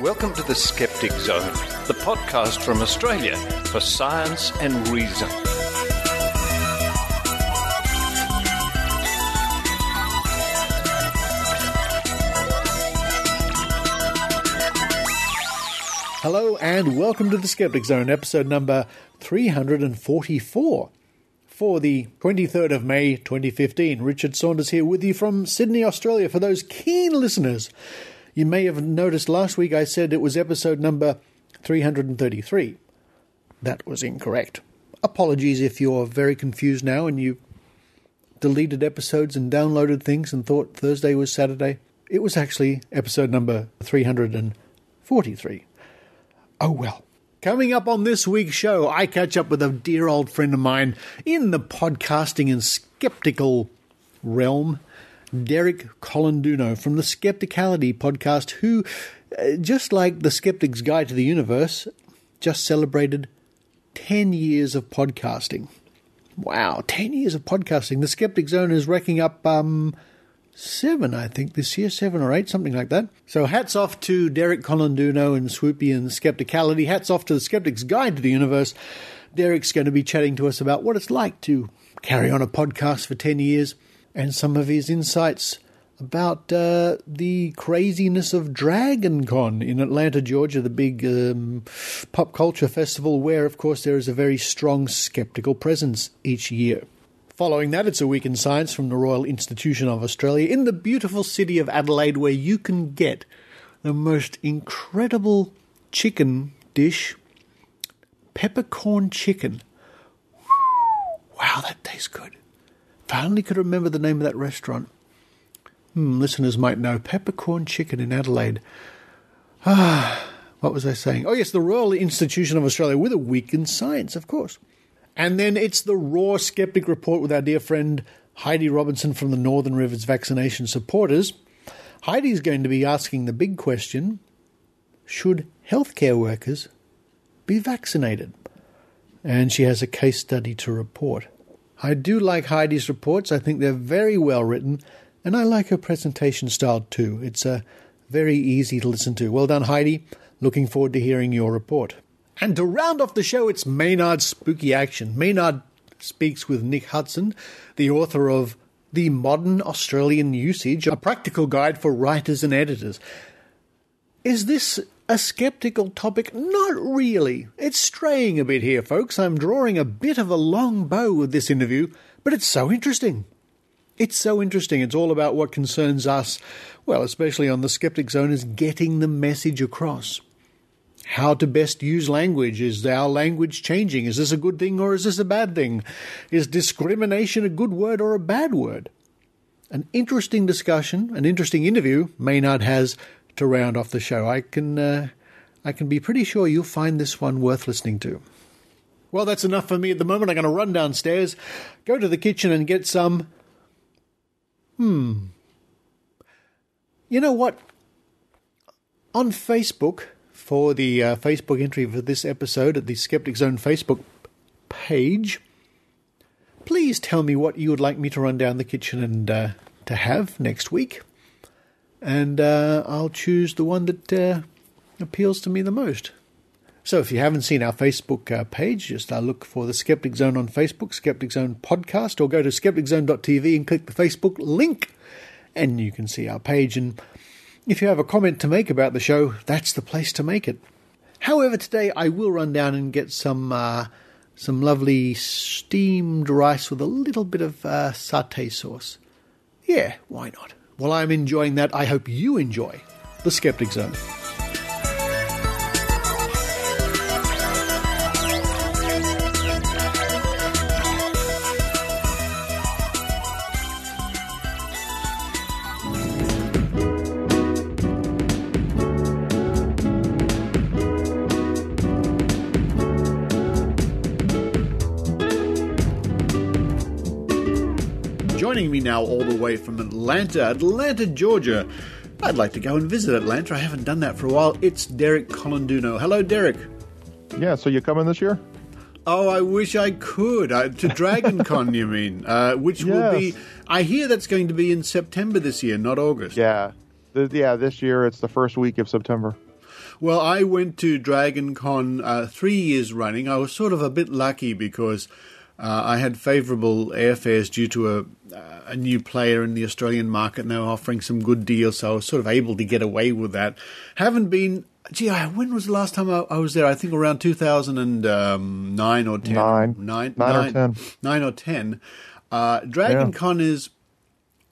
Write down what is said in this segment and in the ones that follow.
Welcome to the Skeptic Zone, the podcast from Australia for science and reason. Hello and welcome to the Skeptic Zone, episode number 344 for the 23rd of May 2015. Richard Saunders here with you from Sydney, Australia. For those keen listeners, you may have noticed last week I said it was episode number 333. That was incorrect. Apologies if you're very confused now and you deleted episodes and downloaded things and thought Thursday was Saturday. It was actually episode number 343. Oh well. Coming up on this week's show, I catch up with a dear old friend of mine in the podcasting and skeptical realm, Derek Colanduno from the Skepticality podcast, who, just like the Skeptic's Guide to the Universe, just celebrated 10 years of podcasting. Wow, 10 years of podcasting. The Skeptic Zone is racking up 7, I think, this year, 7 or 8, something like that. So hats off to Derek Colanduno and Swoopy and Skepticality. Hats off to the Skeptic's Guide to the Universe. Derek's going to be chatting to us about what it's like to carry on a podcast for 10 years and some of his insights about the craziness of Dragon Con in Atlanta, Georgia, the big pop culture festival where, of course, there is a very strong skeptical presence each year. Following that, it's a week in science from the Royal Institution of Australia in the beautiful city of Adelaide, where you can get the most incredible chicken dish, peppercorn chicken. Wow, that tastes good. If I only could remember the name of that restaurant. Listeners might know. Peppercorn chicken in Adelaide. What was I saying? Oh, yes, the Royal Institution of Australia with a week in science, of course. And then it's the Raw Skeptic Report with our dear friend Heidi Robertson from the Northern Rivers Vaccination Supporters. Heidi's going to be asking the big question, should healthcare workers be vaccinated? And she has a case study to report. I do like Heidi's reports. I think they're very well written, and I like her presentation style too. It's very easy to listen to. Well done, Heidi. Looking forward to hearing your report. And to round off the show, it's Maynard's Spooky Action. Maynard speaks with Nick Hudson, the author of The Modern Australian Usage, a practical guide for writers and editors. Is this a skeptical topic? Not really. It's straying a bit here, folks. I'm drawing a bit of a long bow with this interview, but it's so interesting. It's so interesting. It's all about what concerns us, well, especially on the Skeptic Zone, is getting the message across. How to best use language. Is our language changing? Is this a good thing or is this a bad thing? Is discrimination a good word or a bad word? An interesting discussion, an interesting interview Maynard has to round off the show. I can be pretty sure you'll find this one worth listening to. Well, that's enough for me at the moment. I'm going to run downstairs, go to the kitchen and get some... You know what? On Facebook... For the Facebook entry for this episode at the Skeptic Zone Facebook page, please tell me what you would like me to run down the kitchen and to have next week. And I'll choose the one that appeals to me the most. So if you haven't seen our Facebook page, just look for the Skeptic Zone on Facebook, Skeptic Zone Podcast, or go to skepticzone.tv and click the Facebook link, and you can see our page. And if you have a comment to make about the show, that's the place to make it. However, today I will run down and get some lovely steamed rice with a little bit of satay sauce. Yeah, why not? While I'm enjoying that, I hope you enjoy the Skeptic Zone. Joining me now all the way from Atlanta, Georgia. I'd like to go and visit Atlanta. I haven't done that for a while. It's Derek Colanduno. Hello, Derek. Yeah, so you coming this year? Oh, I wish I could. To Dragon Con, you mean? Which will be... I hear that's going to be in September this year, not August. Yeah. This year it's the first week of September. Well, I went to Dragon Con 3 years running. I was sort of a bit lucky because I had favourable airfares due to a new player in the Australian market, and they were offering some good deals, so I was sort of able to get away with that. Haven't been... Gee, when was the last time I was there? I think around 2009 or 10. Nine or 10. 9 or 10. Dragon Con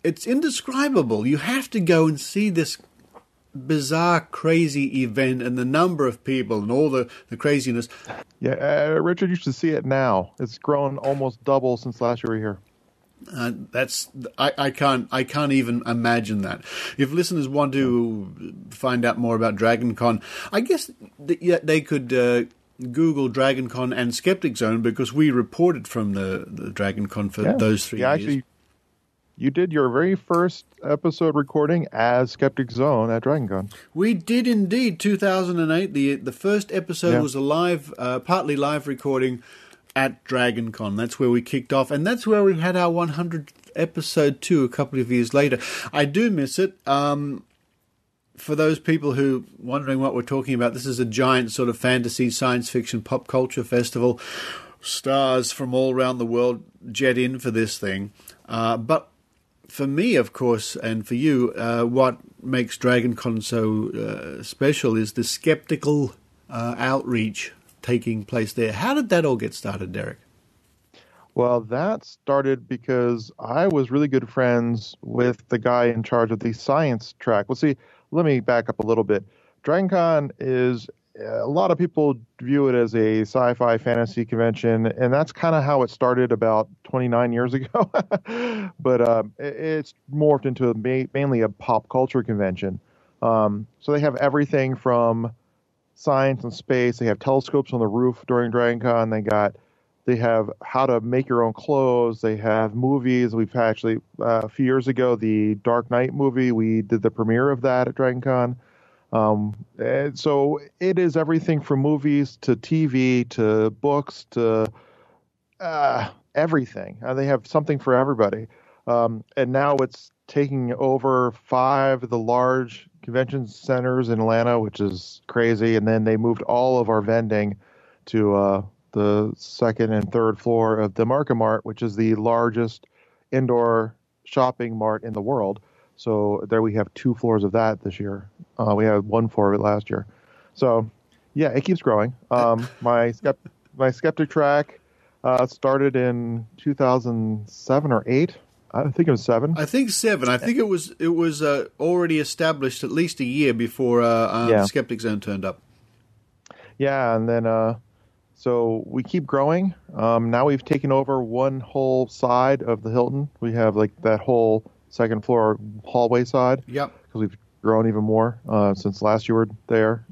it's indescribable. You have to go and see this bizarre, crazy event and the number of people and all the craziness. Yeah, Richard, you should see it now. It's grown almost double since last year we were here. I can't even imagine that. If listeners want to find out more about Dragon Con, I guess they could Google Dragon Con and Skeptic Zone, because we reported from the Dragon Con for those 3 years. Actually, you did your very first episode recording as Skeptic Zone at Dragon Con. We did indeed, 2008. The first episode was a live, partly live recording at Dragon Con. That's where we kicked off, and that's where we had our 100th episode too, a couple of years later. I do miss it. For those people who are wondering what we're talking about, this is a giant sort of fantasy, science fiction, pop culture festival. Stars from all around the world jet in for this thing. But for me, of course, and for you, what makes Dragon Con so special is the skeptical outreach taking place there. How did that all get started, Derek? Well, that started because I was really good friends with the guy in charge of the science track. Well, see, let me back up a little bit. Dragon Con is, a lot of people view it as a sci-fi fantasy convention, and that's kind of how it started about 29 years ago. But it's morphed into mainly a pop culture convention. So they have everything from science and space. They have telescopes on the roof during Dragon Con. They have how to make your own clothes. They have movies. We've actually, a few years ago, the Dark Knight movie, we did the premiere of that at Dragon Con. And so it is everything from movies to TV to books to everything. They have something for everybody. And now it's taking over 5 of the large convention centers in Atlanta, which is crazy. And then they moved all of our vending to the second and third floor of the Market Mart, which is the largest indoor shopping mart in the world. So there we have 2 floors of that this year. We had 1 floor of it last year. So yeah, it keeps growing. My skeptic track started in 2007 or 8. I think it was 7. I think 7. I think it was already established at least a year before Skeptic Zone turned up. Yeah, and then so we keep growing. Now we've taken over one whole side of the Hilton. We have like that whole second floor hallway side. Yep. Because we've grown even more since last year we were there,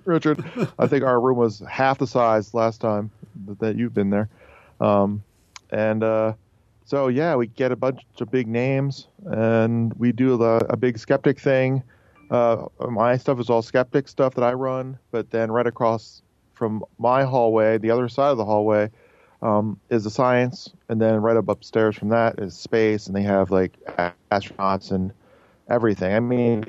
Richard. I think our room was half the size last time that you've been there. So yeah, we get a bunch of big names, and we do a big skeptic thing. My stuff is all skeptic stuff that I run, but then right across from my hallway, the other side of the hallway, is the science, and then right upstairs from that is space, and they have like astronauts and everything. I mean,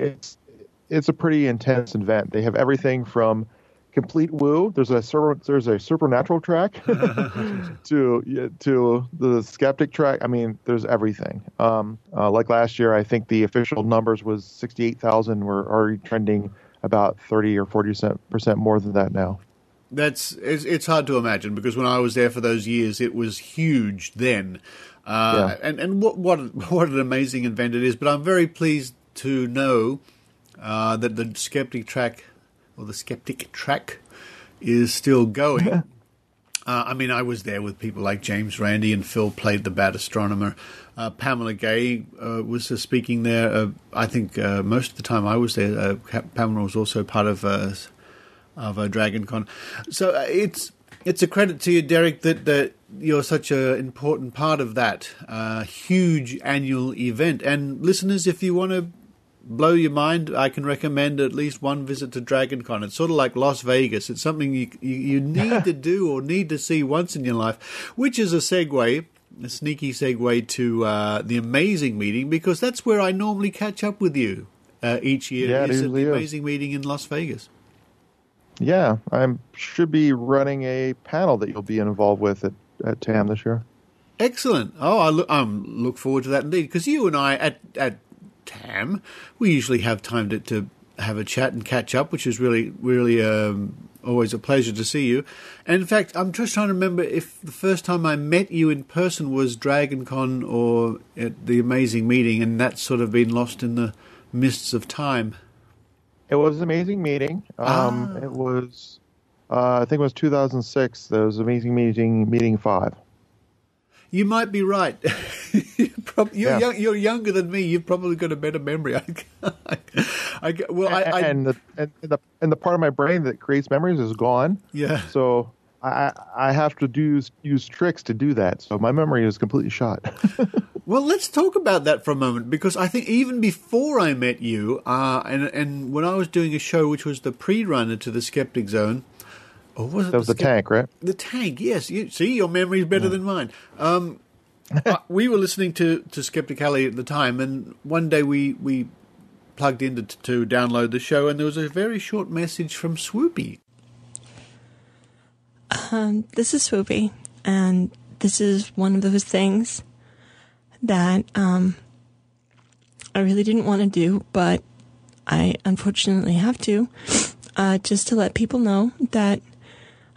it's a pretty intense event. They have everything from complete woo. There's a supernatural track to the skeptic track. I mean, there's everything. Like last year, I think the official numbers was 68,000. We're already trending about 30 or 40% more than that now. It's hard to imagine, because when I was there for those years, it was huge then. And what an amazing event it is. But I'm very pleased to know that the skeptic track, or the skeptic track, is still going. I mean, I was there with people like James Randi and Phil Plait, the bad astronomer. Pamela Gay was speaking there. I think most of the time I was there, Pamela was also part of Dragon Con. So it's a credit to you, Derek, that you're such an important part of that huge annual event. And listeners, if you want to blow your mind, I can recommend at least one visit to Dragon Con. It's sort of like Las Vegas. It's something you need to do or need to see once in your life, which is a sneaky segue to the amazing meeting, because that's where I normally catch up with you each year. Yeah, is it at the is. amazing meeting in Las Vegas. Yeah, I should be running a panel that you'll be involved with at TAM this year. Excellent. Oh, I look forward to that indeed, because you and I at TAM, we usually have time to have a chat and catch up, which is really always a pleasure to see you. And in fact, I'm just trying to remember if the first time I met you in person was DragonCon or at the amazing meeting, and that's sort of been lost in the mists of time. It was an amazing meeting. It was, I think it was 2006. There was amazing meeting 5. You might be right. You're younger than me. You've probably got a better memory. And the part of my brain that creates memories is gone. Yeah. So I have to use tricks to do that. So my memory is completely shot. Well, let's talk about that for a moment, because I think even before I met you, and when I was doing a show which was the pre-runner to the Skeptic Zone. Or was it that was the tank, right? The tank, yes. You see, your memory is better than mine. We were listening to Skepticality at the time, and one day we plugged in to download the show, and there was a very short message from Swoopy. This is Swoopy, and this is one of those things that I really didn't want to do, but I unfortunately have to, just to let people know that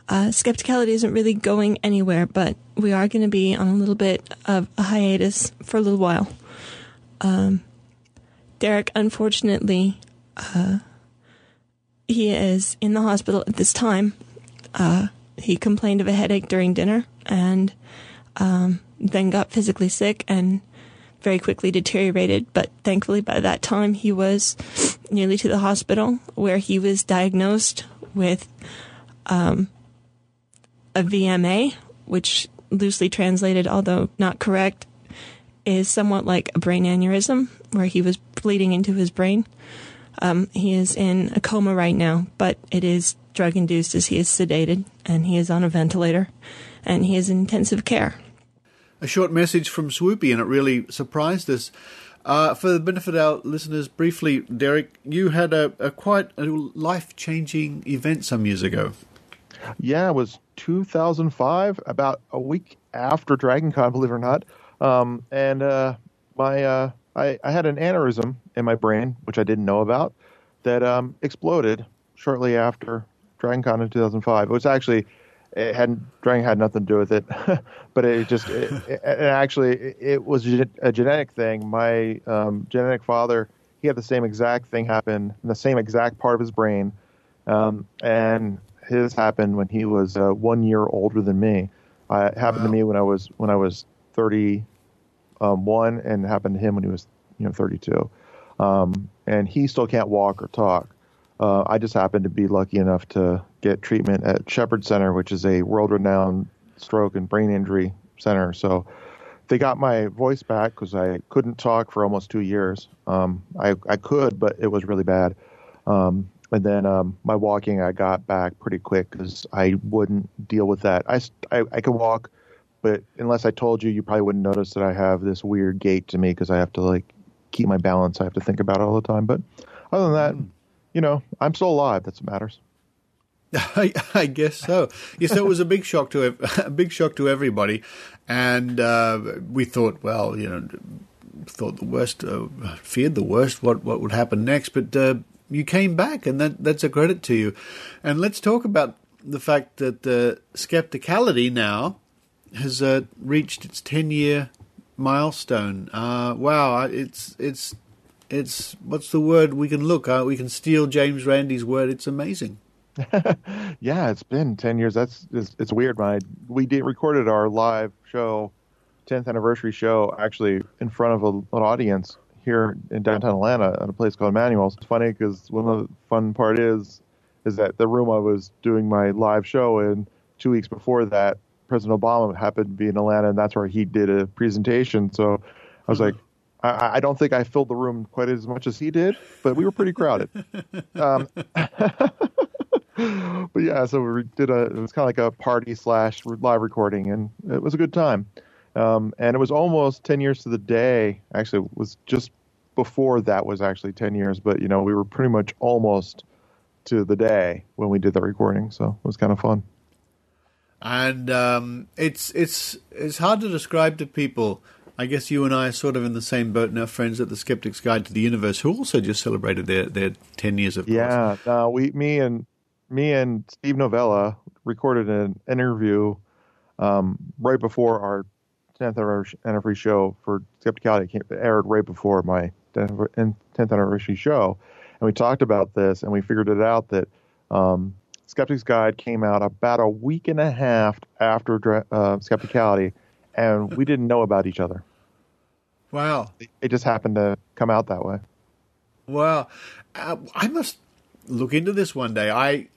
Skepticality isn't really going anywhere, but we are going to be on a little bit of a hiatus for a little while. Derek, unfortunately, he is in the hospital at this time. He complained of a headache during dinner and then got physically sick and very quickly deteriorated. But thankfully, by that time, he was nearly to the hospital, where he was diagnosed with a VMA, which loosely translated, although not correct, is somewhat like a brain aneurysm, where he was bleeding into his brain. He is in a coma right now, but it is drug-induced as he is sedated, and he is on a ventilator, and he is in intensive care. A short message from Swoopy, and it really surprised us. For the benefit of our listeners, briefly, Derek, you had a quite a life-changing event some years ago. Yeah, it was 2005, about a week after DragonCon, believe it or not. I had an aneurysm in my brain, which I didn't know about, that exploded shortly after DragonCon in 2005. It was actually, Dragon had nothing to do with it, but it was a genetic thing. My genetic father, he had the same exact thing happen in the same exact part of his brain, and his happened when he was 1 year older than me. It happened to me when I was 31, and it happened to him when he was 32. And he still can't walk or talk. I just happened to be lucky enough to get treatment at Shepherd Center, which is a world-renowned stroke and brain injury center. So they got my voice back because I couldn't talk for almost 2 years. I could, but it was really bad. And then my walking, I got back pretty quick because I wouldn't deal with that. I can walk, but unless I told you, you probably wouldn't notice that I have this weird gait to me because I have to keep my balance. I have to think about it all the time. But other than that, I'm still alive. That's what matters. I guess so. Yeah, so it was a big shock to everybody, and we thought, thought the worst, feared the worst. What would happen next? But you came back, and that's a credit to you. And let's talk about the fact that Skepticality now has reached its 10-year milestone. Wow, it's what's the word we can look? We can steal James Randi's word. It's amazing. Yeah, it's been 10 years. It's weird. We recorded our live show, 10th anniversary show, actually in front of an audience here in downtown Atlanta at a place called Manuel's. It's funny because one of the fun part is that the room I was doing my live show in 2 weeks before that, President Obama happened to be in Atlanta, and that's where he did a presentation. So I was like, I don't think I filled the room quite as much as he did, but we were pretty crowded. But yeah, so we did it was kind of like a party / live recording, and it was a good time. And it was almost 10 years to the day. Actually, it was just before that was actually 10 years, but we were pretty much almost to the day when we did the recording, so it was kind of fun. And it's hard to describe to people. I guess you and I are sort of in the same boat, and our friends at the Skeptic's Guide to the Universe, who also just celebrated their 10 years of course. Yeah, me and Steve Novella recorded an interview right before our 10th anniversary show for Skepticality. It aired right before my 10th anniversary show, and we talked about this, and we figured it out that Skeptic's Guide came out about a week and a half after Skepticality, and we didn't know about each other. Wow. It just happened to come out that way. Wow. I must look into this one day. I,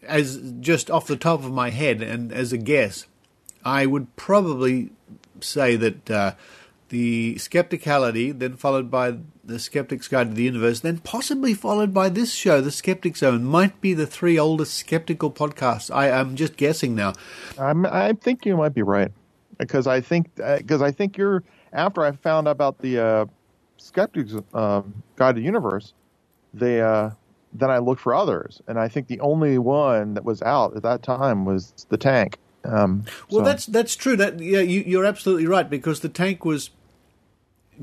as just off the top of my head and as a guess, I would probably say that the Skepticality, then followed by the Skeptic's Guide to the Universe, then possibly followed by this show, the Skeptic Zone, might be the three oldest skeptical podcasts. I'm just guessing now. I think you might be right, because I think you're, after I found out about the Skeptic's Guide to the Universe, then I looked for others, and I think the only one that was out at that time was the Tank. That's true. You're absolutely right, because the Tank was,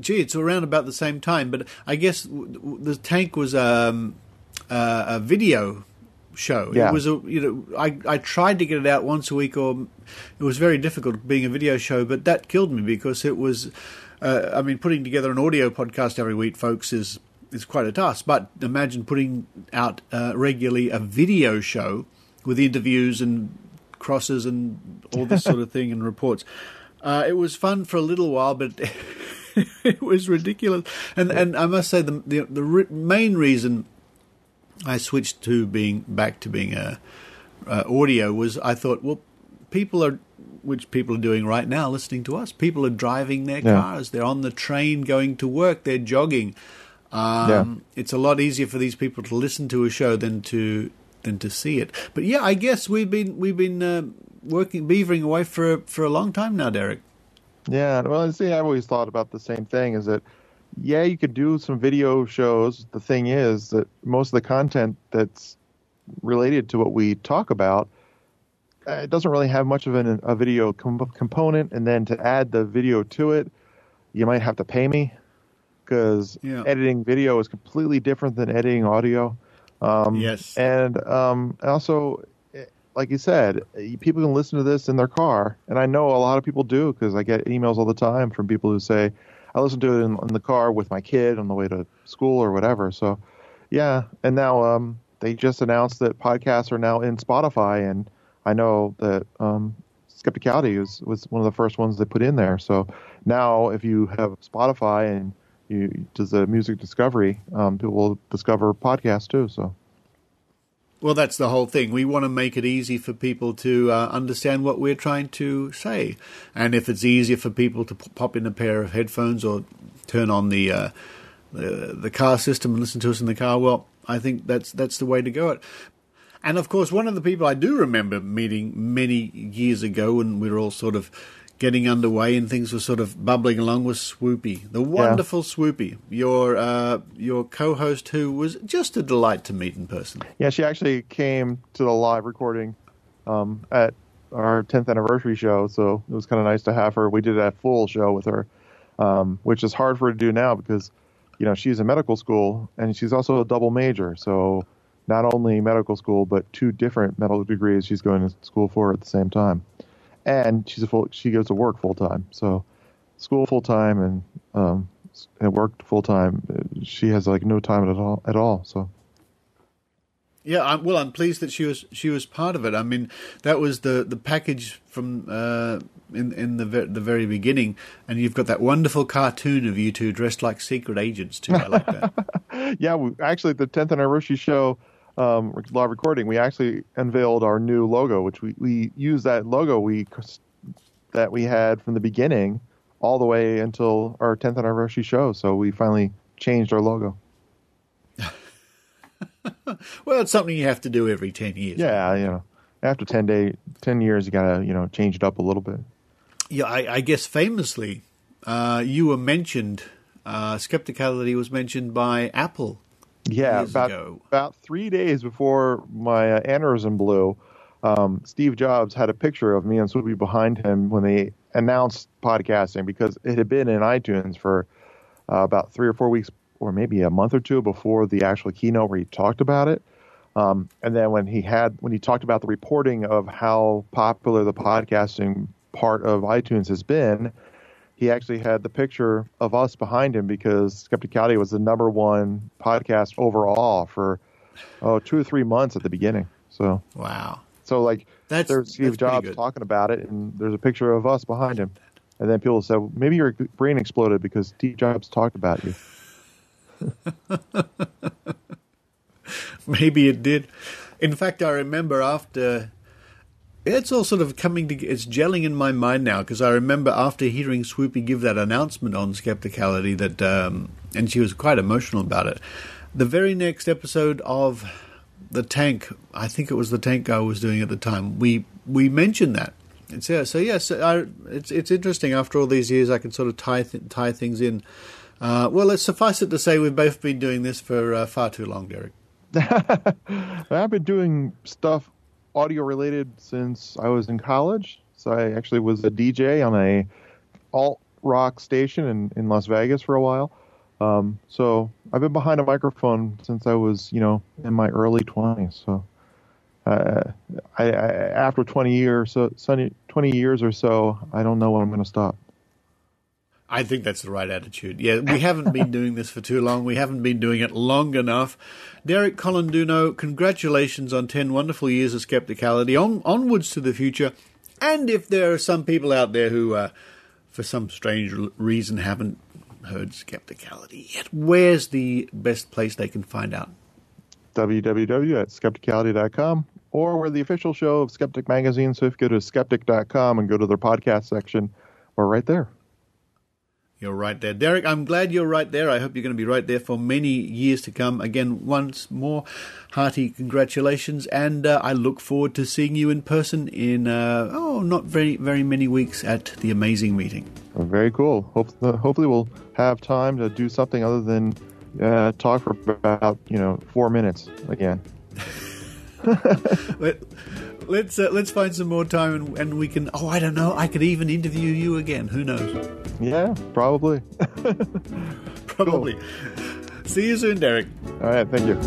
it's around about the same time. But I guess the Tank was a video show. Yeah. It was I tried to get it out once a week, or it was very difficult being a video show. But that killed me, because it was. Putting together an audio podcast every week, folks, is quite a task. But imagine putting out regularly a video show with interviews and crosses and all this sort of thing and reports. It was fun for a little while, but it was ridiculous. And I must say the main reason I switched to being audio was I thought, well, which people are doing right now, listening to us. People are driving their cars. They're on the train going to work. They're jogging. It's a lot easier for these people to listen to a show than to see it. But yeah, I guess we've been beavering away for a long time now, Derek. Yeah, well, see, I've always thought about the same thing. Is that you could do some video shows. The thing is that most of the content that's related to what we talk about, it doesn't really have much of a video component. And then to add the video to it, you might have to pay me, because editing video is completely different than editing audio. Yes. And also, like you said, people can listen to this in their car. And I know a lot of people do, because I get emails all the time from people who say, I listen to it in the car with my kid on the way to school or whatever. So, yeah. And now they just announced that podcasts are now in Spotify. And I know that Skepticality was one of the first ones they put in there. So now if you have Spotify and does the music discovery, people will discover podcasts too. So, well, that's the whole thing. We want to make it easy for people to understand what we're trying to say, and if it's easier for people to pop in a pair of headphones or turn on the car system and listen to us in the car, well, I think that's the way to go. And of course, one of the people I do remember meeting many years ago, when we were all sort of getting underway and things were sort of bubbling along, was Swoopy, the wonderful Swoopy, your co-host, who was just a delight to meet in person. Yeah, she actually came to the live recording at our 10th anniversary show, so it was kind of nice to have her. We did a full show with her, which is hard for her to do now because, she's in medical school and she's also a double major. So not only medical school, but 2 different medical degrees she's going to school for at the same time. And she goes to work full time. So school full time and work full time. She has no time at all. So yeah, I'm pleased that she was part of it. I mean, that was the package from in the very beginning, and you've got that wonderful cartoon of you two dressed like secret agents too. I like that. Yeah, actually, the 10th anniversary show. Live recording, we actually unveiled our new logo, which we used that logo that we had from the beginning all the way until our 10th anniversary show. So we finally changed our logo. Well, it's something you have to do every 10 years. Yeah, after 10 years, you gotta change it up a little bit. Yeah, I guess famously, you were mentioned. Skepticality was mentioned by Apple Yeah, about 3 days before my aneurysm blew, Steve Jobs had a picture of me and Swoopy behind him when they announced podcasting, because it had been in iTunes for about 3 or 4 weeks, or maybe a month or two before the actual keynote where he talked about it. And then when he talked about the reporting of how popular the podcasting part of iTunes has been, he actually had the picture of us behind him, because Skepticality was the #1 podcast overall for 2 or 3 months at the beginning. So wow. So there's Steve Jobs talking about it, and there's a picture of us behind him. And then people said, well, maybe your brain exploded because Steve Jobs talked about you. Maybe it did. In fact, I remember after... It's all sort of it's gelling in my mind now, because I remember after hearing Swoopy give that announcement on Skepticality that, and she was quite emotional about it. The very next episode of The Tank, I think it was The Tank I was doing at the time, we mentioned that. It's interesting. After all these years, I can sort of tie things in. Well, let's suffice it to say we've both been doing this for far too long, Derek. I've been doing stuff audio related since I was in college. So I actually was a DJ on a alt rock station in Las Vegas for a while. So I've been behind a microphone since I was, in my early 20s. So after 20 years or so, I don't know when I'm going to stop. I think that's the right attitude. Yeah, we haven't been doing this for too long. We haven't been doing it long enough. Derek Colanduno, congratulations on 10 wonderful years of Skepticality. Onwards to the future. And if there are some people out there who, for some strange reason, haven't heard Skepticality yet, where's the best place they can find out? www.skepticality.com, or we're the official show of Skeptic Magazine. So if you go to skeptic.com and go to their podcast section, we're right there. You're right there. Derek, I'm glad you're right there. I hope you're going to be right there for many years to come. Again, once more, hearty congratulations. And I look forward to seeing you in person in, not very, very many weeks at the amazing meeting. Very cool. Hopefully we'll have time to do something other than talk for about, 4 minutes again. Let's find some more time and we can. I don't know. I could even interview you again. Who knows? Yeah, probably. Probably. Cool. See you soon, Derek. All right. Thank you.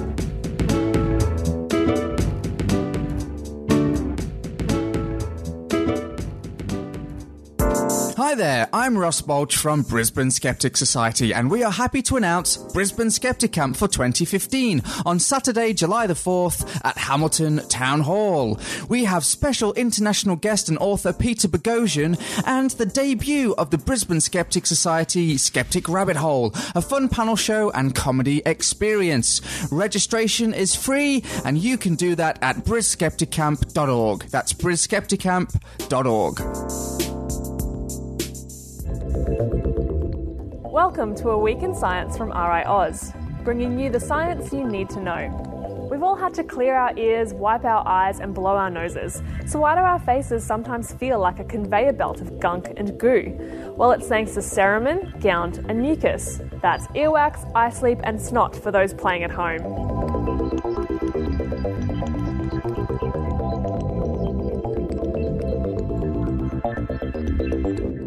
Hi there, I'm Ross Balch from Brisbane Skeptic Society, and we are happy to announce Brisbane Skeptic Camp for 2015 on Saturday, July the 4th at Hamilton Town Hall. We have special international guest and author Peter Boghossian and the debut of the Brisbane Skeptic Society Skeptic Rabbit Hole, a fun panel show and comedy experience. Registration is free, and you can do that at brisskepticamp.org. That's brisskepticamp.org. Welcome to A Week in Science from RiAus, bringing you the science you need to know. We've all had to clear our ears, wipe our eyes and blow our noses. So why do our faces sometimes feel like a conveyor belt of gunk and goo? Well, it's thanks to cerumen, gownd and mucus. That's earwax, eye sleep and snot for those playing at home.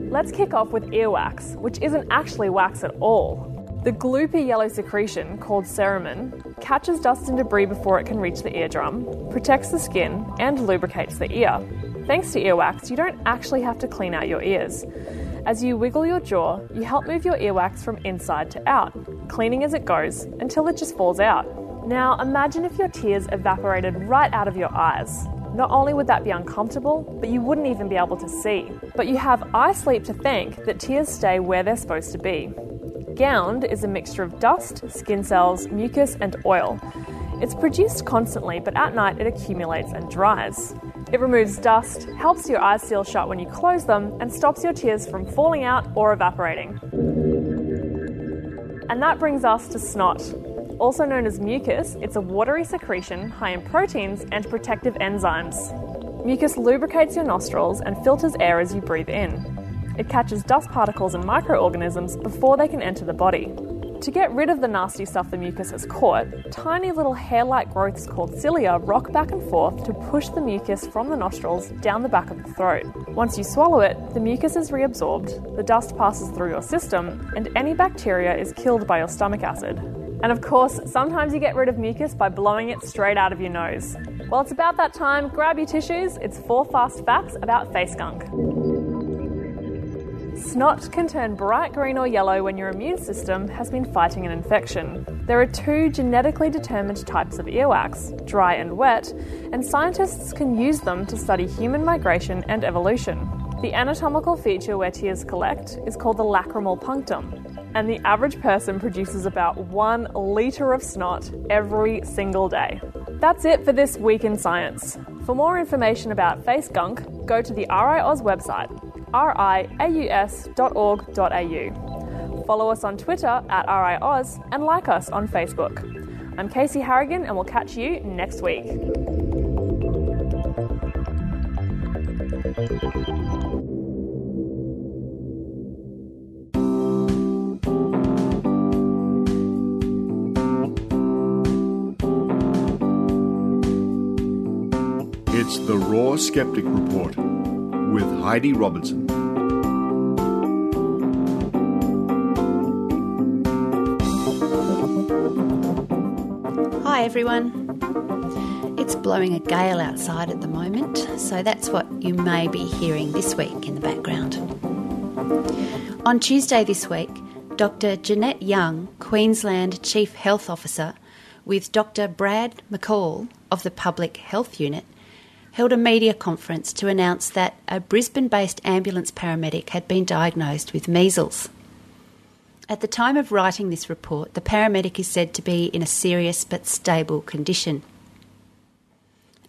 Let's kick off with earwax, which isn't actually wax at all. The gloopy yellow secretion, called cerumen, catches dust and debris before it can reach the eardrum, protects the skin, and lubricates the ear. Thanks to earwax, you don't actually have to clean out your ears. As you wiggle your jaw, you help move your earwax from inside to out, cleaning as it goes until it just falls out. Now imagine if your tears evaporated right out of your eyes. Not only would that be uncomfortable, but you wouldn't even be able to see. But you have eye sleep to thank that tears stay where they're supposed to be. Gownd is a mixture of dust, skin cells, mucus and oil. It's produced constantly, but at night it accumulates and dries. It removes dust, helps your eyes seal shut when you close them, and stops your tears from falling out or evaporating. And that brings us to snot. Also known as mucus, it's a watery secretion high in proteins and protective enzymes. Mucus lubricates your nostrils and filters air as you breathe in. It catches dust particles and microorganisms before they can enter the body. To get rid of the nasty stuff the mucus has caught, tiny little hair-like growths called cilia rock back and forth to push the mucus from the nostrils down the back of the throat. Once you swallow it, the mucus is reabsorbed, the dust passes through your system, and any bacteria is killed by your stomach acid. And of course, sometimes you get rid of mucus by blowing it straight out of your nose. Well, it's about that time. Grab your tissues. It's 4 fast facts about face gunk. Snot can turn bright green or yellow when your immune system has been fighting an infection. There are 2 genetically determined types of earwax, dry and wet, and scientists can use them to study human migration and evolution. The anatomical feature where tears collect is called the lacrimal punctum, and the average person produces about 1 litre of snot every single day. That's it for this week in science. For more information about face gunk, go to the RiAus website, riaus.org.au. Follow us on Twitter at RiAus and like us on Facebook. I'm Casey Harrigan and we'll catch you next week. It's the Raw Skeptic Report with Heidi Robertson. Hi everyone. It's blowing a gale outside at the moment, so that's what you may be hearing this week in the background. On Tuesday this week, Dr. Jeanette Young, Queensland Chief Health Officer, with Dr. Brad McCall of the Public Health Unit, held a media conference to announce that a Brisbane-based ambulance paramedic had been diagnosed with measles. At the time of writing this report, the paramedic is said to be in a serious but stable condition.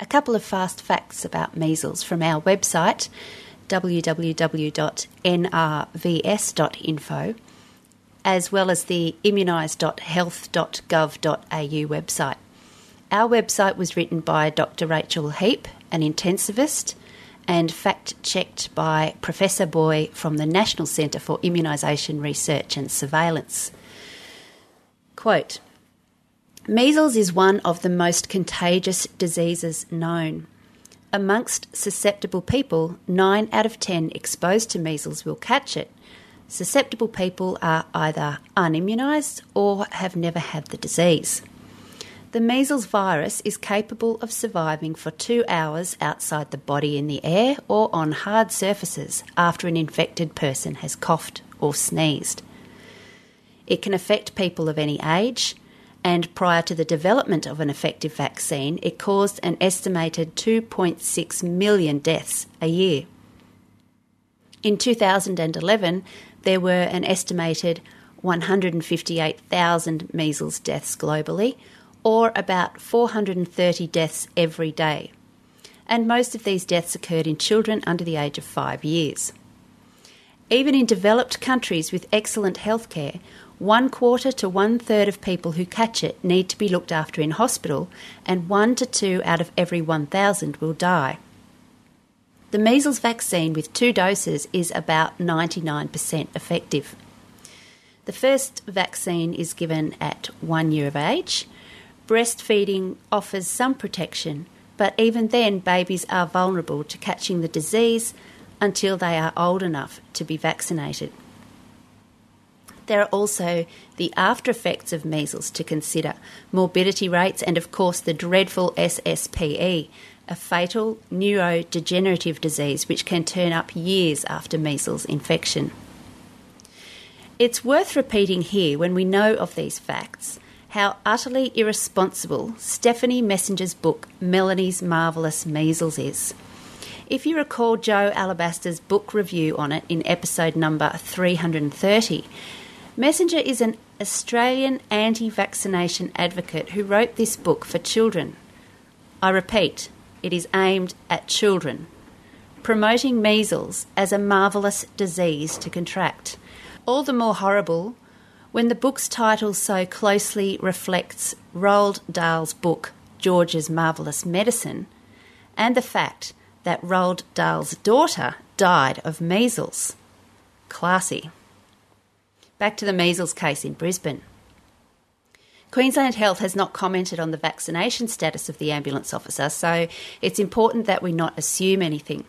A couple of fast facts about measles from our website, www.nrbs.info, as well as the immunise.health.gov.au website. Our website was written by Dr. Rachel Heap, an intensivist, and fact-checked by Professor Boy from the National Centre for Immunisation Research and Surveillance. Quote, measles is one of the most contagious diseases known. Amongst susceptible people, 9 out of 10 exposed to measles will catch it. Susceptible people are either unimmunised or have never had the disease. The measles virus is capable of surviving for 2 hours outside the body in the air or on hard surfaces after an infected person has coughed or sneezed. It can affect people of any age, and prior to the development of an effective vaccine, it caused an estimated 2.6 million deaths a year. In 2011, there were an estimated 158,000 measles deaths globally, or about 430 deaths every day. And most of these deaths occurred in children under the age of 5 years. Even in developed countries with excellent healthcare, 1/4 to 1/3 of people who catch it need to be looked after in hospital, and 1 to 2 out of every 1,000 will die. The measles vaccine with 2 doses is about 99% effective. The first vaccine is given at 1 year of age. Breastfeeding offers some protection, but even then babies are vulnerable to catching the disease until they are old enough to be vaccinated. There are also the after effects of measles to consider, morbidity rates and of course the dreadful SSPE, a fatal neurodegenerative disease which can turn up years after measles infection. It's worth repeating here, when we know of these facts, how utterly irresponsible Stephanie Messenger's book Melanie's Marvellous Measles is. If you recall Joe Alabaster's book review on it in episode number 330, Messenger is an Australian anti-vaccination advocate who wrote this book for children. I repeat, it is aimed at children, promoting measles as a marvellous disease to contract. All the more horrible when the book's title so closely reflects Roald Dahl's book, George's Marvellous Medicine, and the fact that Roald Dahl's daughter died of measles. Classy. Back to the measles case in Brisbane. Queensland Health has not commented on the vaccination status of the ambulance officer, so it's important that we not assume anything.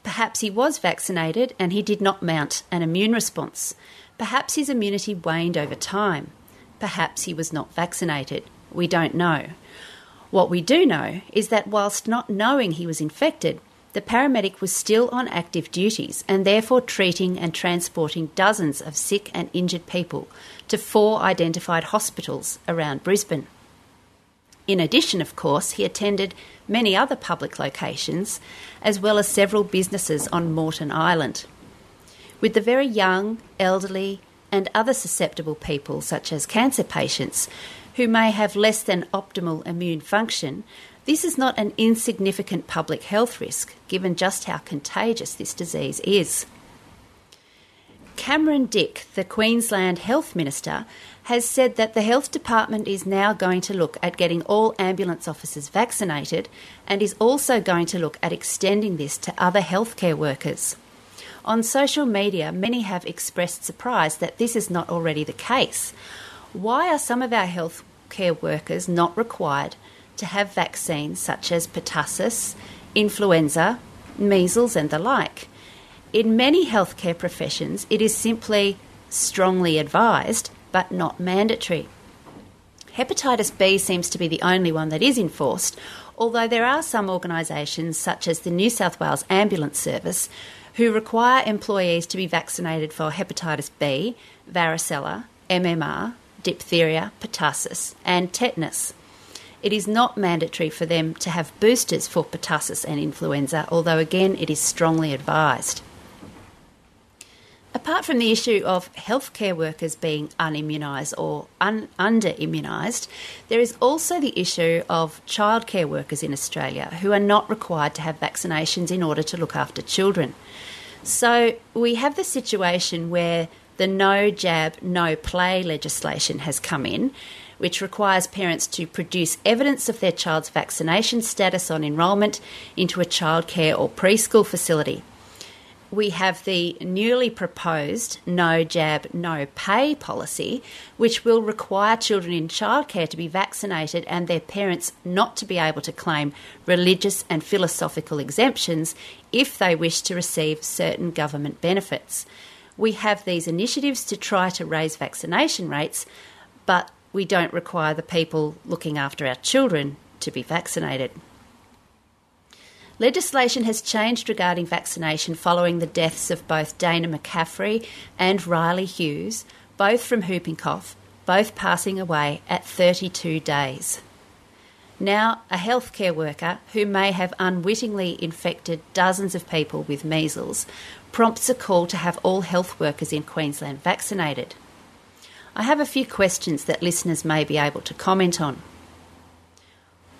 Perhaps he was vaccinated and he did not mount an immune response. Perhaps his immunity waned over time. Perhaps he was not vaccinated. We don't know. What we do know is that whilst not knowing he was infected, the paramedic was still on active duties and therefore treating and transporting dozens of sick and injured people to 4 identified hospitals around Brisbane. In addition, of course, he attended many other public locations, as well as several businesses on Moreton Island. With the very young, elderly and other susceptible people, such as cancer patients, who may have less than optimal immune function, this is not an insignificant public health risk, given just how contagious this disease is. Cameron Dick, the Queensland Health Minister, has said that the Health Department is now going to look at getting all ambulance officers vaccinated and is also going to look at extending this to other healthcare workers. On social media, many have expressed surprise that this is not already the case. Why are some of our healthcare workers not required to have vaccines such as pertussis, influenza, measles and the like? In many healthcare professions, it is simply strongly advised but not mandatory. Hepatitis B seems to be the only one that is enforced, although there are some organisations such as the New South Wales Ambulance Service who require employees to be vaccinated for hepatitis B, varicella, MMR, diphtheria, pertussis and tetanus. It is not mandatory for them to have boosters for pertussis and influenza, although again it is strongly advised. Apart from the issue of healthcare workers being unimmunised or under-immunised, there is also the issue of childcare workers in Australia who are not required to have vaccinations in order to look after children. So we have the situation where the no jab, no play legislation has come in, which requires parents to produce evidence of their child's vaccination status on enrolment into a childcare or preschool facility. We have the newly proposed no jab, no pay policy, which will require children in childcare to be vaccinated and their parents not to be able to claim religious and philosophical exemptions if they wish to receive certain government benefits. We have these initiatives to try to raise vaccination rates, but we don't require the people looking after our children to be vaccinated. Legislation has changed regarding vaccination following the deaths of both Dana McCaffrey and Riley Hughes, both from whooping cough, both passing away at 32 days. Now, a healthcare worker who may have unwittingly infected dozens of people with measles prompts a call to have all health workers in Queensland vaccinated. I have a few questions that listeners may be able to comment on.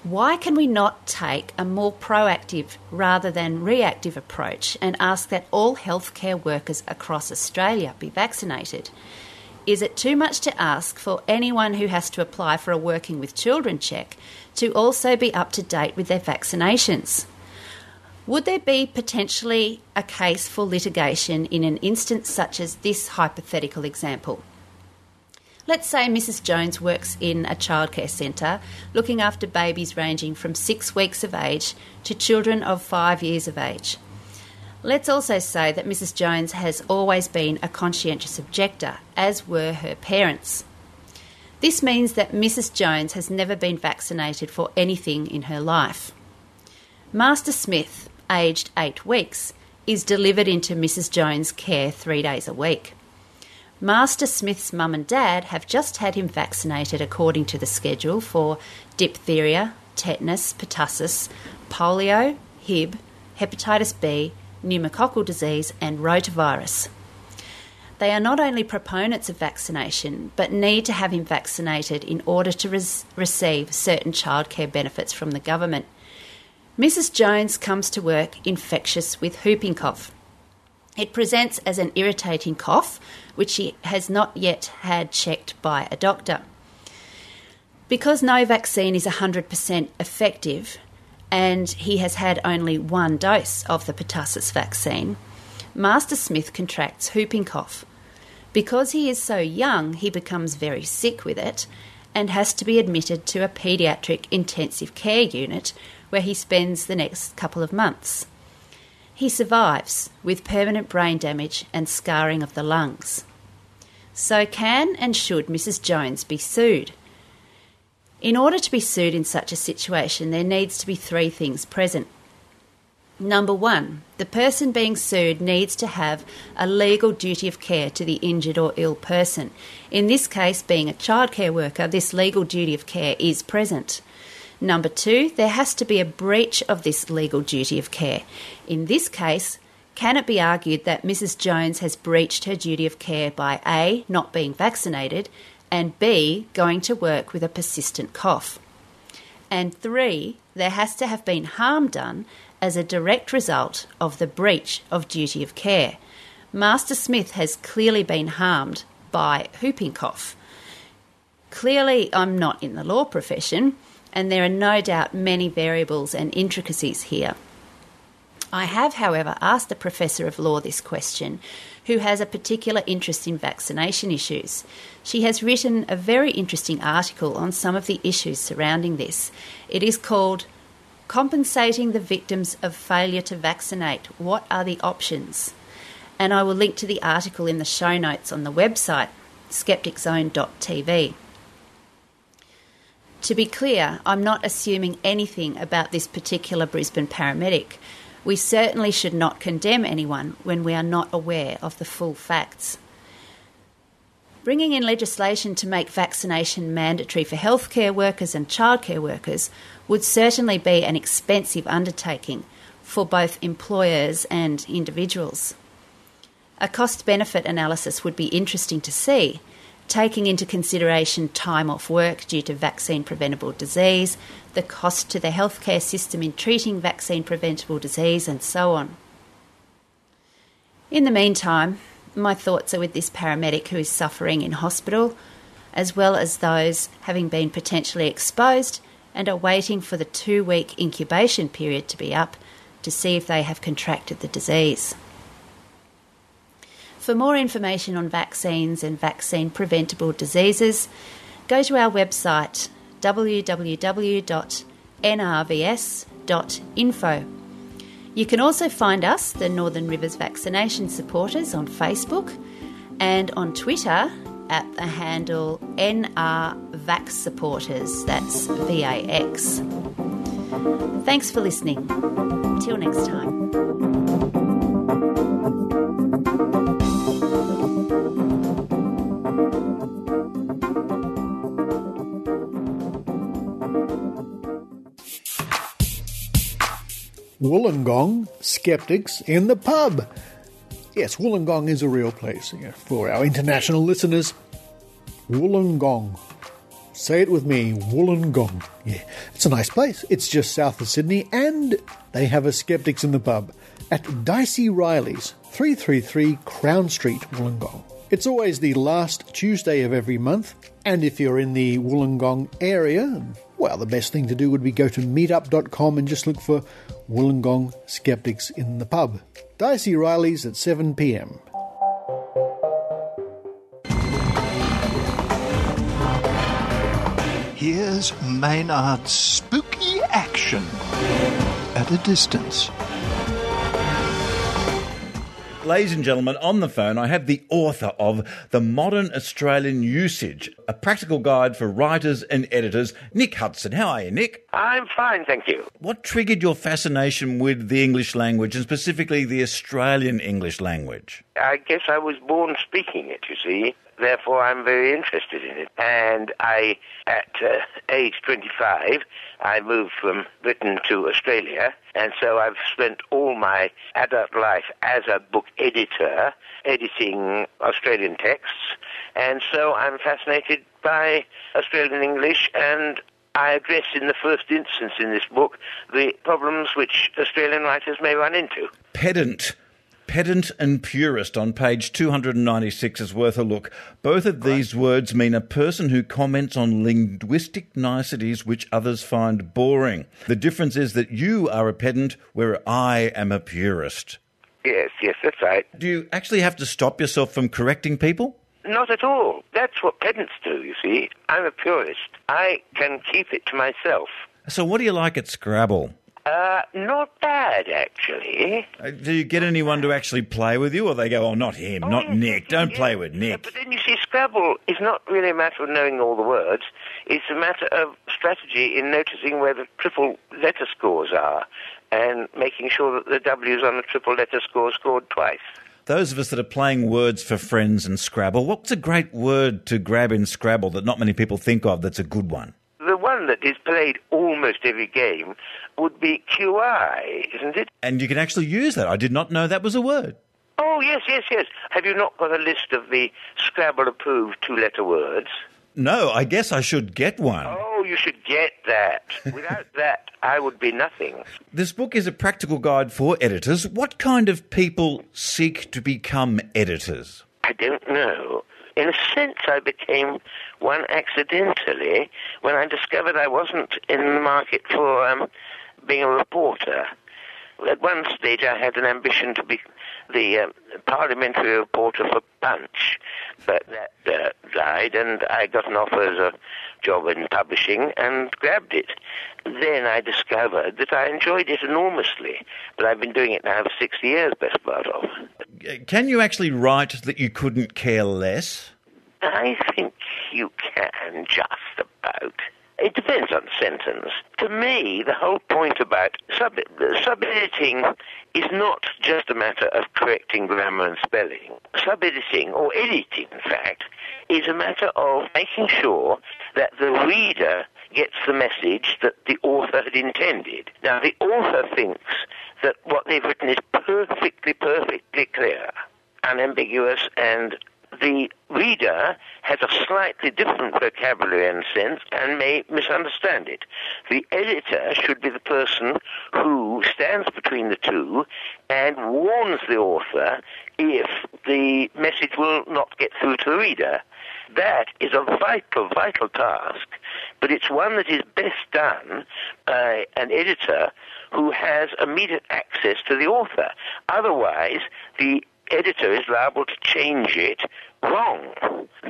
Why can we not take a more proactive rather than reactive approach and ask that all healthcare workers across Australia be vaccinated? Is it too much to ask for anyone who has to apply for a Working with Children check to also be up to date with their vaccinations? Would there be potentially a case for litigation in an instance such as this hypothetical example? Let's say Mrs. Jones works in a childcare centre looking after babies ranging from 6 weeks of age to children of 5 years of age. Let's also say that Mrs. Jones has always been a conscientious objector, as were her parents. This means that Mrs. Jones has never been vaccinated for anything in her life. Master Smith, aged 8 weeks, is delivered into Mrs. Jones' care 3 days a week. Master Smith's mum and dad have just had him vaccinated according to the schedule for diphtheria, tetanus, pertussis, polio, Hib, hepatitis B, pneumococcal disease and rotavirus. They are not only proponents of vaccination, but need to have him vaccinated in order to receive certain childcare benefits from the government. Mrs. Jones comes to work infectious with whooping cough. It presents as an irritating cough, which she has not yet had checked by a doctor. Because no vaccine is 100% effective, and he has had only 1 dose of the pertussis vaccine, Master Smith contracts whooping cough. Because he is so young, he becomes very sick with it, and has to be admitted to a paediatric intensive care unit where he spends the next couple of months. He survives with permanent brain damage and scarring of the lungs. So can and should Mrs. Jones be sued? In order to be sued in such a situation, there needs to be three things present. Number one, the person being sued needs to have a legal duty of care to the injured or ill person. In this case, being a childcare worker, this legal duty of care is present. Number two, there has to be a breach of this legal duty of care. In this case, can it be argued that Mrs. Jones has breached her duty of care by A, not being vaccinated, and B, going to work with a persistent cough? And three, there has to have been harm done as a direct result of the breach of duty of care. Master Smith has clearly been harmed by whooping cough. Clearly, I'm not in the law profession, and there are no doubt many variables and intricacies here. I have, however, asked a professor of law this question, who has a particular interest in vaccination issues. She has written a very interesting article on some of the issues surrounding this. It is called Compensating the Victims of Failure to Vaccinate. What are the options? And I will link to the article in the show notes on the website, skepticzone.tv. To be clear, I'm not assuming anything about this particular Brisbane paramedic. We certainly should not condemn anyone when we are not aware of the full facts. Bringing in legislation to make vaccination mandatory for healthcare workers and childcare workers would certainly be an expensive undertaking for both employers and individuals. A cost-benefit analysis would be interesting to see, taking into consideration time off work due to vaccine-preventable disease, the cost to the healthcare system in treating vaccine-preventable disease, and so on. In the meantime, my thoughts are with this paramedic who is suffering in hospital, as well as those having been potentially exposed and are waiting for the 2-week incubation period to be up to see if they have contracted the disease. For more information on vaccines and vaccine-preventable diseases, go to our website www.nrbs.info. You can also find us, the Northern Rivers Vaccination Supporters, on Facebook and on Twitter at the handle NRVaxSupporters, that's VAX. Thanks for listening. Till next time. Wollongong Skeptics in the pub. Yes, Wollongong is a real place. For our international listeners, Wollongong. Say it with me, Wollongong. Yeah, it's a nice place. It's just south of Sydney, and they have a Skeptics in the pub at Dicey Riley's, 333 Crown Street, Wollongong. It's always the last Tuesday of every month, and if you're in the Wollongong area, well, the best thing to do would be go to meetup.com and just look for Wollongong Skeptics in the pub. Dicey Riley's at 7 p.m. Here's Maynard's spooky action at a distance. Ladies and gentlemen, on the phone I have the author of The Modern Australian Usage, a practical guide for writers and editors, Nick Hudson. How are you, Nick? I'm fine, thank you. What triggered your fascination with the English language, and specifically the Australian English language? I guess I was born speaking it, you see. Therefore, I'm very interested in it. And at age 25, I moved from Britain to Australia, and so I've spent all my adult life as a book editor, editing Australian texts, and so I'm fascinated by Australian English, and I address in the first instance in this book the problems which Australian writers may run into. Pedant and purist on page 296 is worth a look. Both of these words mean a person who comments on linguistic niceties which others find boring. The difference is that you are a pedant, where I am a purist. Yes, that's right. Do you actually have to stop yourself from correcting people? Not at all. That's what pedants do, you see. I'm a purist. I can keep it to myself. So what do you like at Scrabble? Not bad, actually. Do you get anyone to actually play with you, or they go, oh, not him, not yes, Nick, don't play with Nick? Yeah, but then you see, Scrabble is not really a matter of knowing all the words. It's a matter of strategy in noticing where the triple letter scores are and making sure that the W's on the triple letter score scored twice. Those of us that are playing words for friends in Scrabble, what's a great word to grab in Scrabble that not many people think of that's a good one? The one that is played almost every game would be QI, isn't it? And you can actually use that. I did not know that was a word. Oh, yes. Have you not got a list of the Scrabble-approved two-letter words? No, I guess I should get one. Oh, you should get that. Without that, I would be nothing. This book is a practical guide for editors. What kind of people seek to become editors? I don't know. In a sense, I became one accidentally when I discovered I wasn't in the market for being a reporter. At one stage, I had an ambition to be the parliamentary reporter for Punch, but that died, and I got an offer as a job in publishing and grabbed it. Then I discovered that I enjoyed it enormously, but I've been doing it now for 60 years, best part of. Can you actually write that you couldn't care less? I think you can, just about. It depends on the sentence. To me, the whole point about sub-editing is not just a matter of correcting grammar and spelling. Sub-editing, or editing, in fact, is a matter of making sure that the reader gets the message that the author had intended. Now, the author thinks that what they've written is perfectly clear, unambiguous, and the reader has a slightly different vocabulary and sense and may misunderstand it. The editor should be the person who stands between the two and warns the author if the message will not get through to the reader. That is a vital task, but it's one that is best done by an editor who has immediate access to the author. Otherwise, the editor is liable to change it wrong.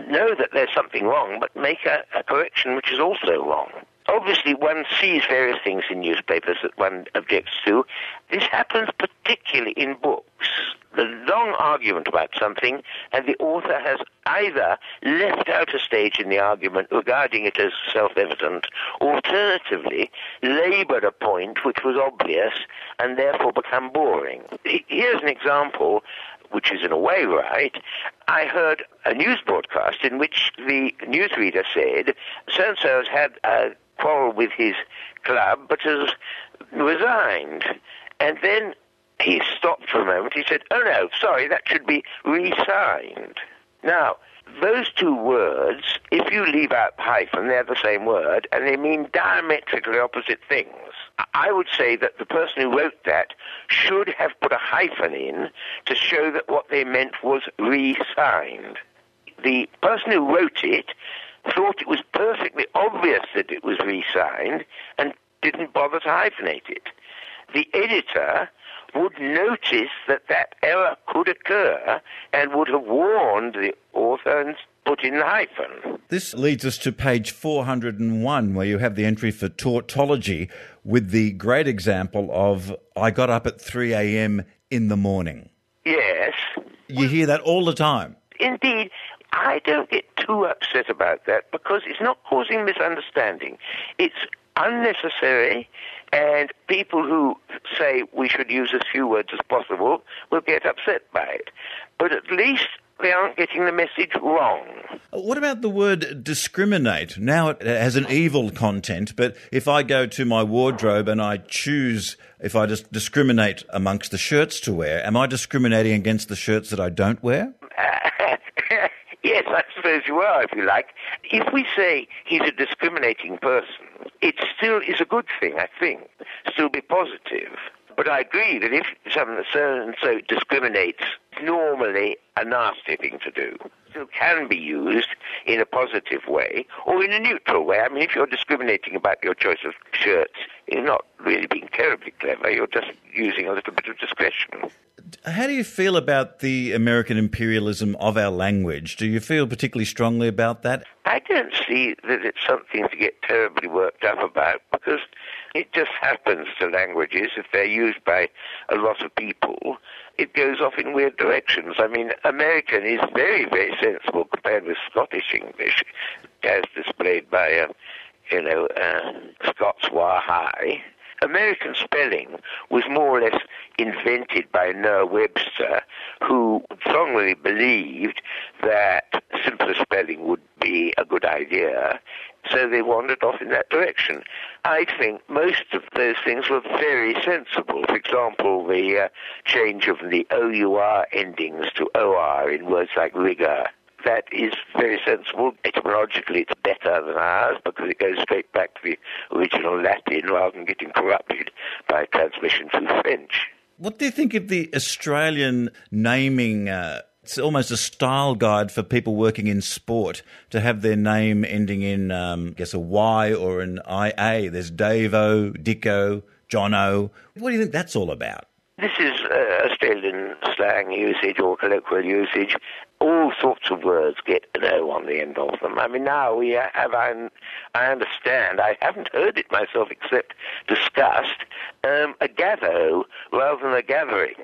Know that there's something wrong, but make a correction which is also wrong. Obviously, one sees various things in newspapers that one objects to. This happens particularly in books. The long argument about something, and the author has either left out a stage in the argument regarding it as self-evident, or alternatively laboured a point which was obvious and therefore become boring. Here's an example which is in a way right. I heard a news broadcast in which the newsreader said, so-and-so has had a quarrel with his club but has resigned. And then he stopped for a moment. He said, oh no, sorry, that should be re-signed. Now, those two words, if you leave out the hyphen, they're the same word, and they mean diametrically opposite things. I would say that the person who wrote that should have put a hyphen in to show that what they meant was re-signed. The person who wrote it thought it was perfectly obvious that it was re-signed and didn't bother to hyphenate it. The editor would notice that that error could occur and would have warned the author and put in the hyphen. This leads us to page 401, where you have the entry for tautology with the great example of, I got up at 3 a.m. in the morning. Yes. You hear that all the time. Indeed. I don't get too upset about that because it's not causing misunderstanding. It's unnecessary, and people who say we should use as few words as possible will get upset by it. But at least they aren't getting the message wrong. What about the word discriminate? Now it has an evil content, but if I go to my wardrobe and I choose, if I just discriminate amongst the shirts to wear, am I discriminating against the shirts that I don't wear? Yes, I suppose you are, if you like. If we say he's a discriminating person, it still is a good thing, I think. Still be positive. But I agree that if someone so discriminates, it's normally a nasty thing to do. Still can be used in a positive way or in a neutral way. I mean, if you're discriminating about your choice of shirts, you're not really being terribly clever. You're just using a little bit of discretion. How do you feel about the American imperialism of our language? Do you feel particularly strongly about that? I don't see that it's something to get terribly worked up about, because it just happens to languages. If they're used by a lot of people, it goes off in weird directions. I mean, American is very, very sensible compared with Scottish English, as displayed by, Scots War High. American spelling was more or less invented by Noah Webster, who strongly believed that simpler spelling would be a good idea, so they wandered off in that direction. I think most of those things were very sensible. For example, the change of the OUR endings to OR in words like rigor. That is very sensible. Etymologically, it's better than ours because it goes straight back to the original Latin rather than getting corrupted by transmission through French. What do you think of the Australian naming? It's almost a style guide for people working in sport to have their name ending in, a Y or an IA. There's Dave-O, Dicko, John-O. What do you think that's all about? This is Australian slang usage or colloquial usage. All sorts of words get an O on the end of them. I mean, now we have, I understand, I haven't heard it myself except discussed, a gatho rather than a gathering.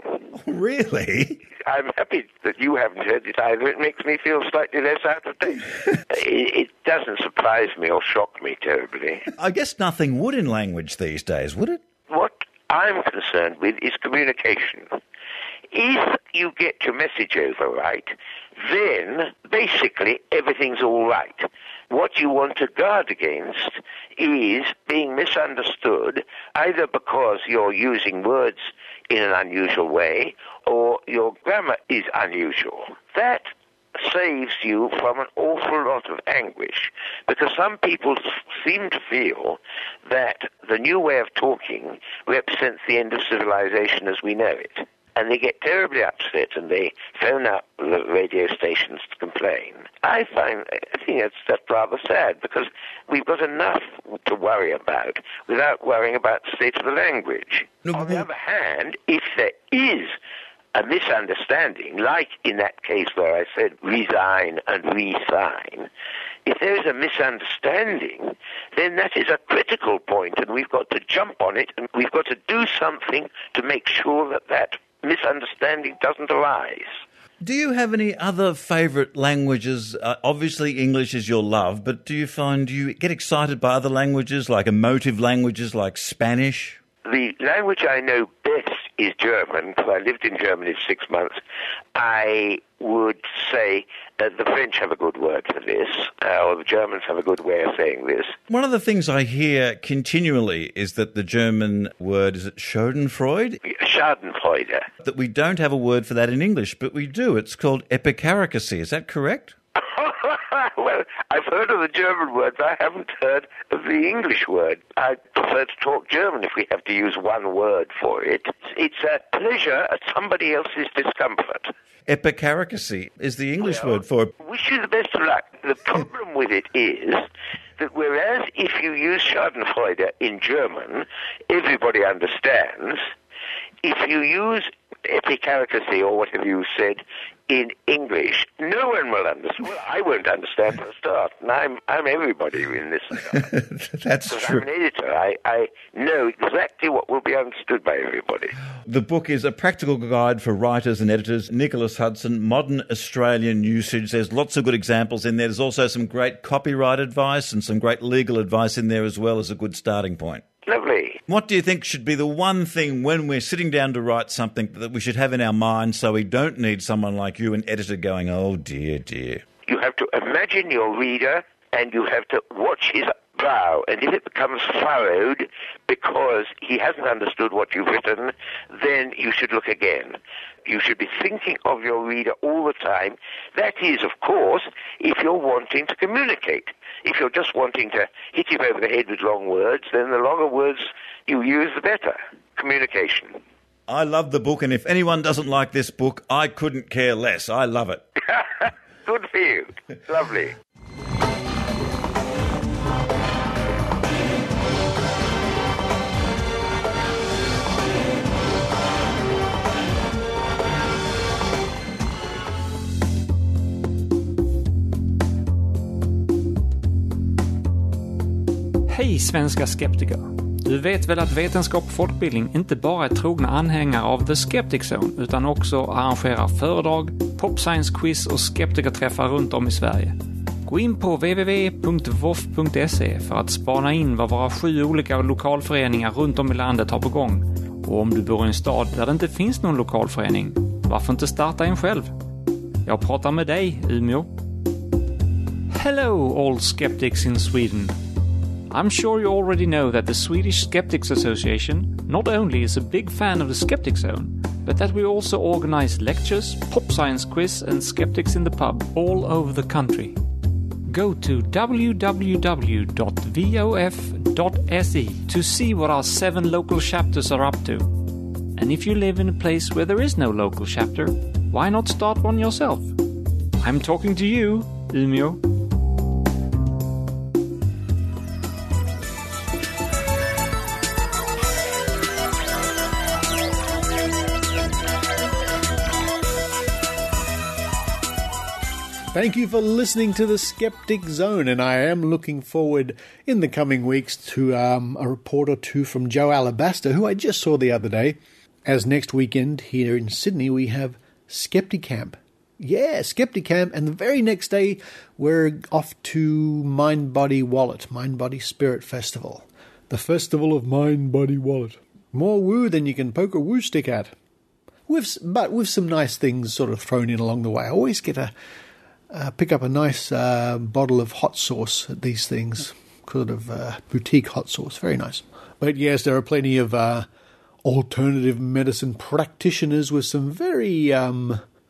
Really? I'm happy that you haven't heard it either. It makes me feel slightly less out of date. It doesn't surprise me or shock me terribly. I guess nothing would in language these days, would it? What I'm concerned with is communication. If you get your message over right, then basically everything's all right. What you want to guard against is being misunderstood, either because you're using words in an unusual way or your grammar is unusual. That saves you from an awful lot of anguish, because some people seem to feel that the new way of talking represents the end of civilization as we know it. And they get terribly upset and they phone up the radio stations to complain. I think that's rather sad, because we've got enough to worry about without worrying about the state of the language. On the other hand, if there is a misunderstanding, like in that case where I said resign and re-sign, if there is a misunderstanding, then that is a critical point, and we've got to jump on it, and we've got to do something to make sure that that misunderstanding doesn't arise. Do you have any other favourite languages? Obviously English is your love, but do you find you get excited by other languages, like emotive languages like Spanish? The language I know best is German, because I lived in Germany for 6 months. I would say that the French have a good word for this, or the Germans have a good way of saying this. One of the things I hear continually is that the German word, is it Schadenfreude? Schadenfreude. That we don't have a word for that in English, but we do. It's called epicaricacy. Is that correct? Well, I've heard of the German word, but I haven't heard of the English word. I prefer to talk German if we have to use one word for it. It's a pleasure at somebody else's discomfort. Epicaricacy is the English word for it. Wish you the best of luck. The problem with it is that whereas if you use Schadenfreude in German, everybody understands, if you use epicaricacy or whatever you said in English, no one will understand. Well, I won't understand for a start, and I'm everybody in this. That's true. I'm an editor. I know exactly what will be understood by everybody. The book is a practical guide for writers and editors. Nicholas Hudson, Modern Australian Usage. There's lots of good examples in there. There's also some great copyright advice and some great legal advice in there as well as a good starting point. Lovely. What do you think should be the one thing when we're sitting down to write something that we should have in our mind so we don't need someone like you, an editor, going, oh, dear, dear? You have to imagine your reader and you have to watch his brow. And if it becomes furrowed because he hasn't understood what you've written, then you should look again. You should be thinking of your reader all the time. That is, of course, if you're wanting to communicate. If you're just wanting to hit him over the head with long words, then the longer words you use, the better. Communication. I love the book, and if anyone doesn't like this book, I couldn't care less. I love it. Good for you. Lovely. Hej svenska skeptiker! Du vet väl att vetenskap och folkbildning inte bara är trogna anhängare av The Skeptic Zone utan också arrangerar föredrag, pop-science-quiz och skeptikerträffar runt om i Sverige. Gå in på www.vof.se för att spana in vad våra 7 olika lokalföreningar runt om i landet har på gång. Och om du bor i en stad där det inte finns någon lokalförening, varför inte starta en själv? Jag pratar med dig, Umeå. Hello all skeptics in Sweden. I'm sure you already know that the Swedish Skeptics Association not only is a big fan of the Skeptic Zone, but that we also organize lectures, pop science quiz and skeptics in the pub all over the country. Go to www.vof.se to see what our 7 local chapters are up to. And if you live in a place where there is no local chapter, why not start one yourself? I'm talking to you, Umeå. Thank you for listening to the Skeptic Zone, and I am looking forward in the coming weeks to a report or two from Joe Alabaster, who I just saw the other day, as next weekend here in Sydney we have Skepticamp. Yeah, Skepticamp, and the very next day we're off to Mind Body Wallet, Mind Body Spirit Festival. The Festival of Mind Body Wallet. More woo than you can poke a woo stick at. But with some nice things sort of thrown in along the way. I always get pick up a nice bottle of hot sauce at these things, sort of boutique hot sauce, very nice. But yes, there are plenty of alternative medicine practitioners with some very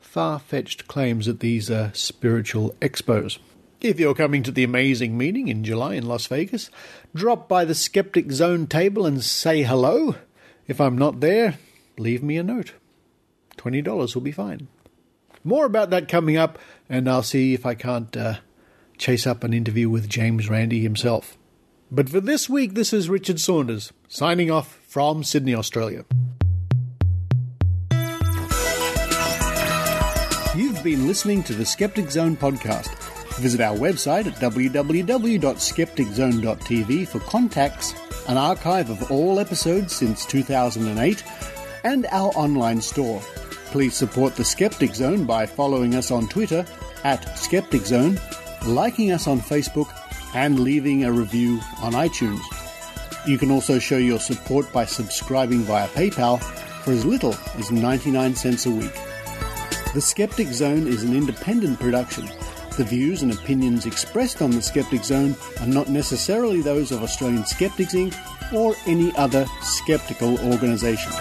far-fetched claims at these spiritual expos. If you're coming to the amazing meeting in July in Las Vegas, drop by the Skeptic Zone table and say hello. If I'm not there, leave me a note. $20 will be fine. More about that coming up, and I'll see if I can't chase up an interview with James Randi himself. But for this week, this is Richard Saunders, signing off from Sydney, Australia. You've been listening to the Skeptic Zone podcast. Visit our website at www.skepticzone.tv for contacts, an archive of all episodes since 2008, and our online store. Please support the Skeptic Zone by following us on Twitter @SkepticZone, liking us on Facebook, and leaving a review on iTunes. You can also show your support by subscribing via PayPal for as little as 99 cents a week. The Skeptic Zone is an independent production. The views and opinions expressed on the Skeptic Zone are not necessarily those of Australian Skeptics Inc. or any other skeptical organisation.